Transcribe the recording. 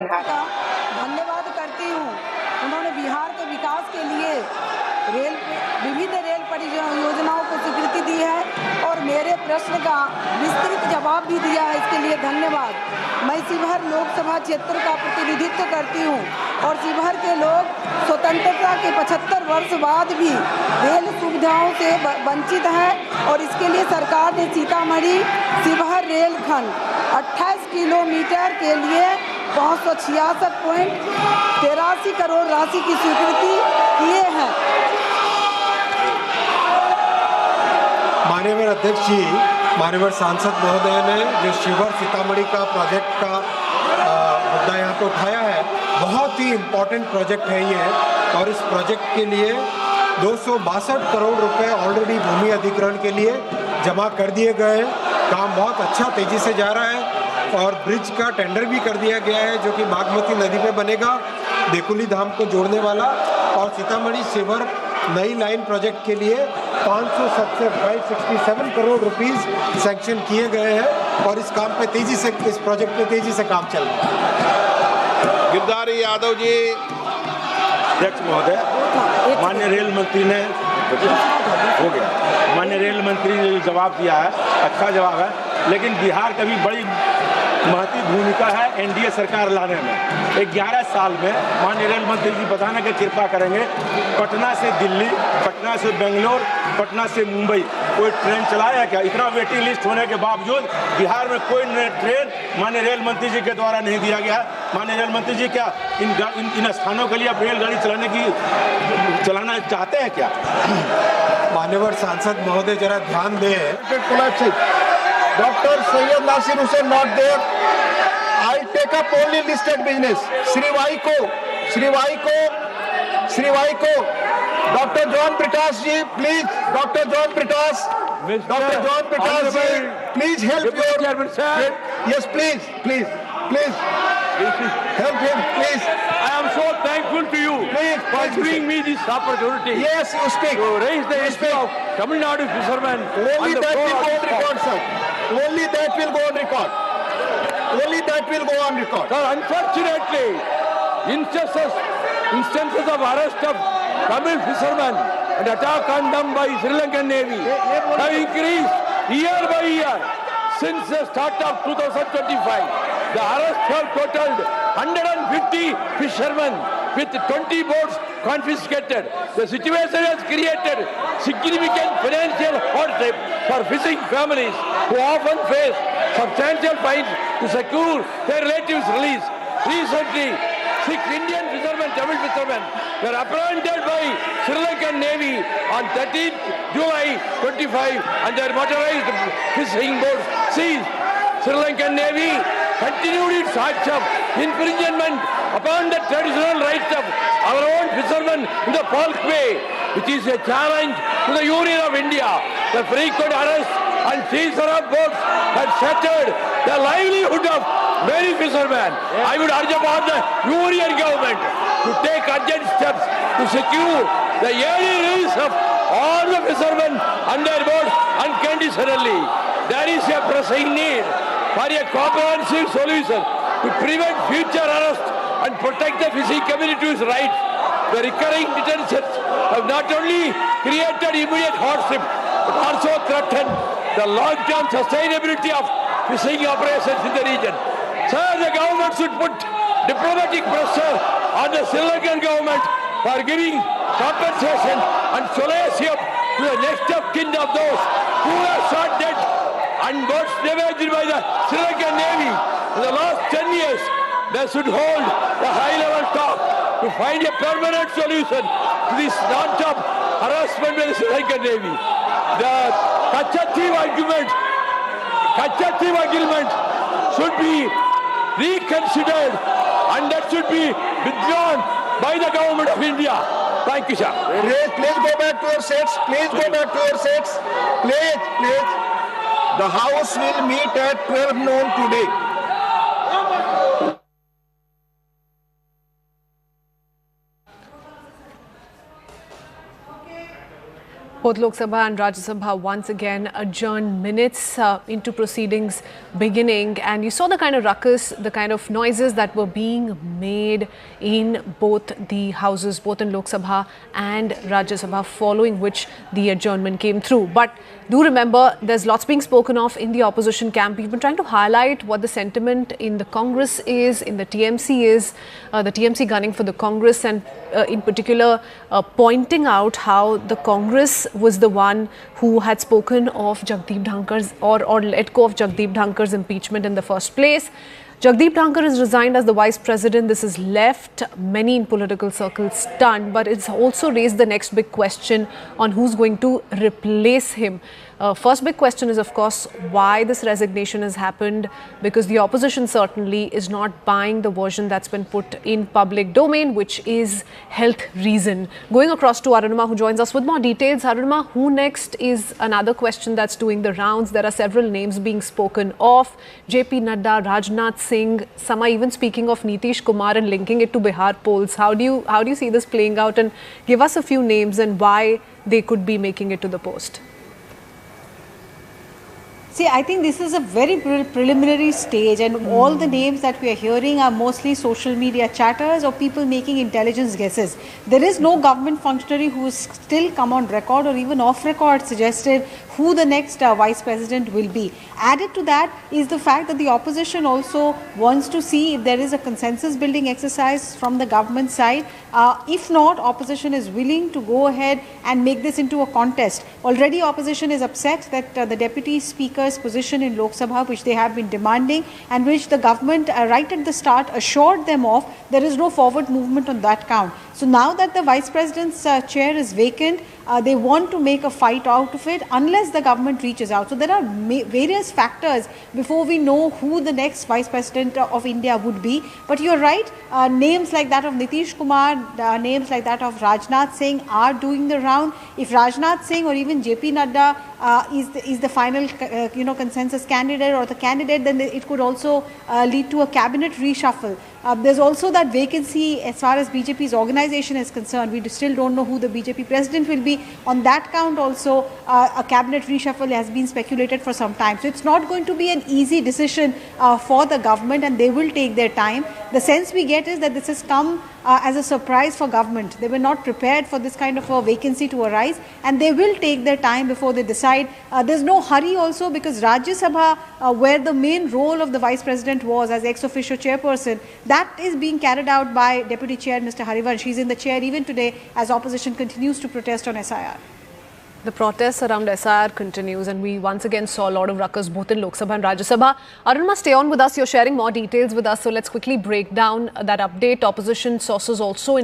धन्यवाद करती हूँ। उन्होंने बिहार के विकास के लिए विविध रेल परियोजनाओं को स्वीकृति दी है और मेरे प्रश्न का विस्तृत जवाब भी दिया है, इसके लिए धन्यवाद। मैं शिवहर लोकसभा क्षेत्र का प्रतिनिधित्व करती हूँ और शिवहर के लोग स्वतंत्रता के 75 वर्ष बाद भी रेल सुविधाओं से वंचित हैं और इसके लिए सरकार ने सीतामढ़ी शिवहर रेलखंड 28 किलोमीटर के लिए 566.83 करोड़ राशि की स्वीकृति किए हैं। माननीय अध्यक्ष जी, माननीय सांसद महोदय ने जो शिवहर सीतामढ़ी का प्रोजेक्ट का मुद्दा यहाँ पे उठाया है, बहुत ही इम्पोर्टेंट प्रोजेक्ट है ये। और इस प्रोजेक्ट के लिए 262 करोड़ रुपए ऑलरेडी भूमि अधिग्रहण के लिए जमा कर दिए गए। काम बहुत अच्छा तेजी से जा रहा है और ब्रिज का टेंडर भी कर दिया गया है, जो कि बागमती नदी पे बनेगा, देकुली धाम को जोड़ने वाला। और सीतामढ़ी शिवहर नई लाइन प्रोजेक्ट के लिए 567 करोड़ रुपीस सैंक्शन किए गए हैं और इस काम पे इस प्रोजेक्ट पे तेजी से काम चल रहा है। गिरधारी यादव जी। अध्यक्ष महोदय, माननीय रेल मंत्री ने हो गया, माननीय रेल मंत्री ने जो जवाब दिया है अच्छा जवाब है, लेकिन बिहार का भी बड़ी महत्वपूर्ण भूमिका है एनडीए सरकार लाने में। 11 साल में माननीय रेल मंत्री जी बताने की कृपा करेंगे, पटना से दिल्ली, पटना से बेंगलोर, पटना से मुंबई कोई ट्रेन चलाया क्या? इतना वेटिंग लिस्ट होने के बावजूद बिहार में कोई ट्रेन माननीय रेल मंत्री जी के द्वारा नहीं दिया गया। माननीय रेल मंत्री जी क्या इन स्थानों के लिए रेलगाड़ी चलाना चाहते हैं क्या? माननीय सांसद महोदय जरा ध्यान दें। Dr. Syed Nasir Hussain not there. I take up only listed business. Shri Vaiko. Dr. John Pritash ji, please. Dr. John Pritash ji, please help your. Yes, please. Help him, please. I am so thankful to you for giving me this opportunity. Yes, you speak. To raise the issue of Tamil Nadu fishermen. Only that will go on record, sir. Only that will go on record. Sir, unfortunately, instances of arrest of Tamil fishermen and attack on them by Sri Lankan Navy have increased year by year since the start of 2025. The arrests have totaled 150 fishermen with 20 boats confiscated. The situation has created significant financial hardship for fishing families who often face substantial fines to secure their relatives' release. Recently, 6 Indian fishermen, Tamil fishermen, were apprehended by Sri Lankan Navy on 13th July 25 and their motorized fishing boats seized. Sri Lankan Navy continued its acts of infringement upon the traditional rights of our own fishermen in the Falk Bay, which is a challenge to the Union of India. The frequent arrests and seizure of boats had shattered the livelihood of many fishermen. I would urge upon the Union government to take urgent steps to secure the early release of all the fishermen and their boats unconditionally. There is a pressing need for a comprehensive solution to prevent future arrests and protect the fishing community's rights. The recurring detentions have not only created immediate hardship but also threatened the long-term sustainability of fishing operations in the region. Sir, the government should put diplomatic pressure on the Sri Lankan government for giving compensation and solace to the next of kin of those who are shot dead and boats damaged by the Sri Lankan Navy in the last 10 years. They should hold a high-level talk to find a permanent solution to this non-stop harassment by the Sri Lankan Navy. The Kachathib agreement should be reconsidered and that should be withdrawn by the government of India. Thank you, sir. Please go back to your seats. Please. The House will meet at 12 noon today. Both Lok Sabha and Rajya Sabha once again adjourned minutes into proceedings beginning, and you saw the kind of ruckus, the kind of noises that were being made in both the houses, both in Lok Sabha and Rajya Sabha, following which the adjournment came through. But do remember, there's lots being spoken of in the opposition camp. We've been trying to highlight what the sentiment in the Congress is, in the TMC is, the TMC gunning for the Congress, and in particular pointing out how the Congress was the one who had spoken of Jagdeep Dhankar's or let go of Jagdeep Dhankar's impeachment in the first place. Jagdeep Dhankar is resigned as the Vice President. This has left many in political circles stunned, but it's also raised the next big question on who's going to replace him. First big question is, of course, why this resignation has happened, because the opposition certainly is not buying the version that's been put in public domain, which is health reason. Going across to Arunima, who joins us with more details. Arunima, who next is another question that's doing the rounds. There are several names being spoken of. JP Nadda, Rajnath Singh, some are even speaking of Nitish Kumar and linking it to Bihar polls. How do you see this playing out? And give us a few names and why they could be making it to the post. See, I think this is a very preliminary stage, and all the names that we are hearing are mostly social media chatters or people making intelligence guesses. There is no government functionary who has still come on record or even off record suggested who the next vice president will be. Added to that is the fact that the opposition also wants to see if there is a consensus building exercise from the government side. If not, opposition is willing to go ahead and make this into a contest. Already opposition is upset that the deputy speaker's position in Lok Sabha, which they have been demanding and which the government right at the start assured them of, there is no forward movement on that count. So now that the vice president's chair is vacant, they want to make a fight out of it unless the government reaches out. So there are various factors before we know who the next vice president of India would be. But you're right, names like that of Nitish Kumar, names like that of Rajnath Singh are doing the round. If Rajnath Singh or even JP Nadda is the final consensus candidate or the candidate, then it could also lead to a cabinet reshuffle. There's also that vacancy as far as BJP's organization is concerned. We still don't know who the BJP president will be. On that count also, a cabinet reshuffle has been speculated for some time. So it's not going to be an easy decision for the government, and they will take their time. The sense we get is that this has come as a surprise for government. They were not prepared for this kind of a vacancy to arise, and they will take their time before they decide. There's no hurry also, because Rajya Sabha, where the main role of the vice president was as ex-officio chairperson, that is being carried out by Deputy Chair Mr. Harivansh. He's in the chair even today as opposition continues to protest on SIR. The protests around SIR continues, and we once again saw a lot of ruckus both in Lok Sabha and Rajya Sabha. Arunima, stay on with us. You're sharing more details with us, so let's quickly break down that update. Opposition sources also